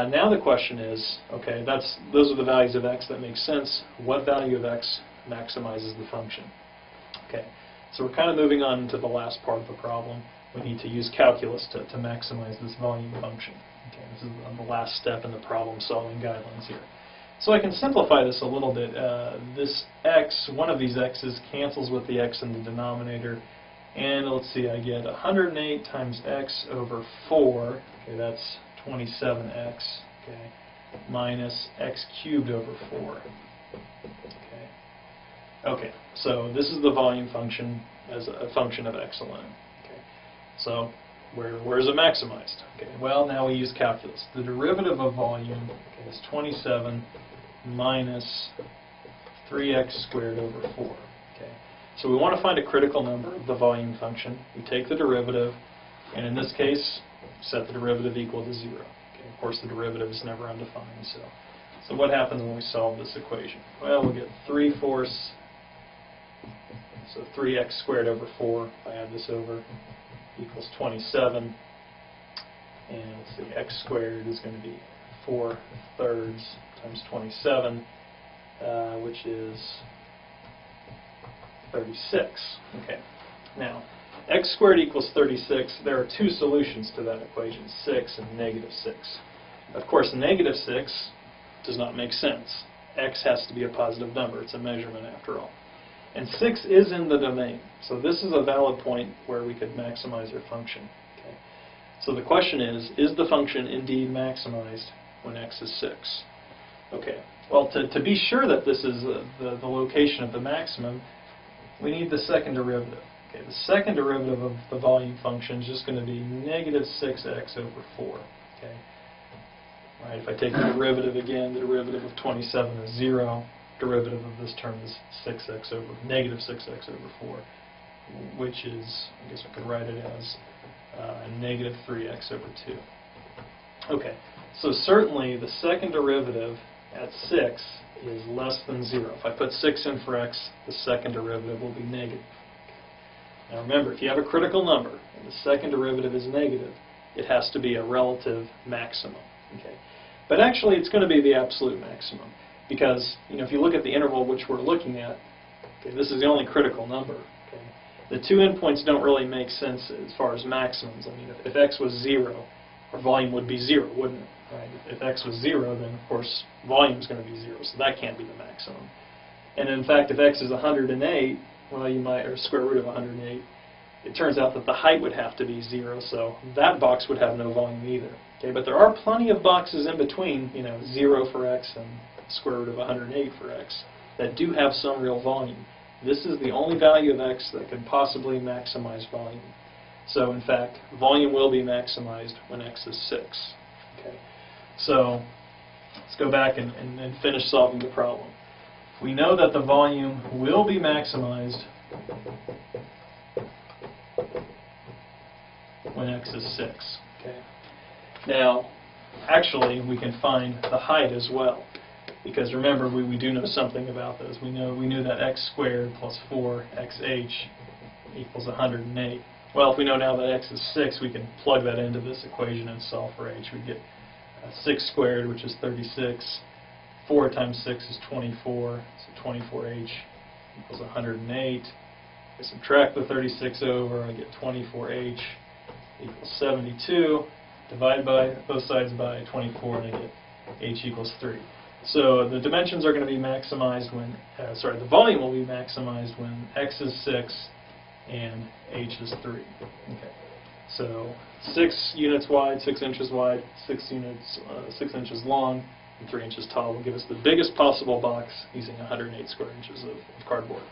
Now the question is, okay, those are the values of x that make sense. What value of x maximizes the function? Okay, so we're kind of moving on to the last part of the problem. We need to use calculus to maximize this volume function. Okay, this is the last step in the problem-solving guidelines here. So I can simplify this a little bit. This x, one of these x's, cancels with the x in the denominator. And let's see, I get 108 times x over 4. Okay, that's 27x, okay, minus x cubed over 4. Okay, so this is the volume function as a function of x alone. Okay, so where is it maximized? Okay, well, now we use calculus. The derivative of volume is 27 minus 3x squared over 4. Okay, so we want to find a critical number of the volume function. We take the derivative, and in this case, set the derivative equal to 0. Okay, of course, the derivative is never undefined. So what happens when we solve this equation? Well, we'll get 3/4, so 3x squared over 4, if I add this over, equals 27. And let's see, x squared is going to be 4/3 times 27, which is 36. Okay, now, x squared equals 36. There are two solutions to that equation, 6 and negative 6. Of course, negative 6 does not make sense. X has to be a positive number. It's a measurement after all. And 6 is in the domain. So this is a valid point where we could maximize our function. Okay. So the question is the function indeed maximized when x is 6? Okay. Well, to be sure that this is the location of the maximum, we need the second derivative. Okay, the second derivative of the volume function is just going to be negative 6x over 4. Okay. All right, if I take the derivative again, the derivative of 27 is 0. Derivative of this term is negative 6x over 4, which is, I guess I could write it as negative 3x over 2. Okay, so certainly the second derivative at 6 is less than 0. If I put 6 in for x, the second derivative will be negative. Now remember, if you have a critical number and the second derivative is negative, it has to be a relative maximum. Okay? But actually it's going to be the absolute maximum, because if you look at the interval which we're looking at, okay, this is the only critical number. Okay? The two endpoints don't really make sense as far as maximums. I mean, if x was 0, our volume would be 0, wouldn't it? Right? If x was 0, then of course volume is going to be 0, so that can't be the maximum. And in fact, if x is 108, well, you might, or square root of 108, it turns out that the height would have to be 0, so that box would have no volume either. Okay, but there are plenty of boxes in between, 0 for x and square root of 108 for x, that do have some real volume. This is the only value of x that could possibly maximize volume. So in fact, volume will be maximized when x is 6. Okay, so let's go back and finish solving the problem. We know that the volume will be maximized when x is 6. Okay. Now, actually, we can find the height as well, because remember, we do know something about this. We knew that x squared plus 4xh equals 108. Well, if we know now that x is 6, we can plug that into this equation and solve for h. We get 6 squared, which is 36. 4 times 6 is 24, so 24h equals 108. I subtract the 36 over, I get 24h equals 72. Divide by both sides by 24, and I get h equals 3. So the dimensions are going to be maximized when, the volume will be maximized when x is 6 and h is 3. Okay. So 6 units wide, 6 inches wide, 6 inches long, and 3 inches tall will give us the biggest possible box using 108 square inches of cardboard.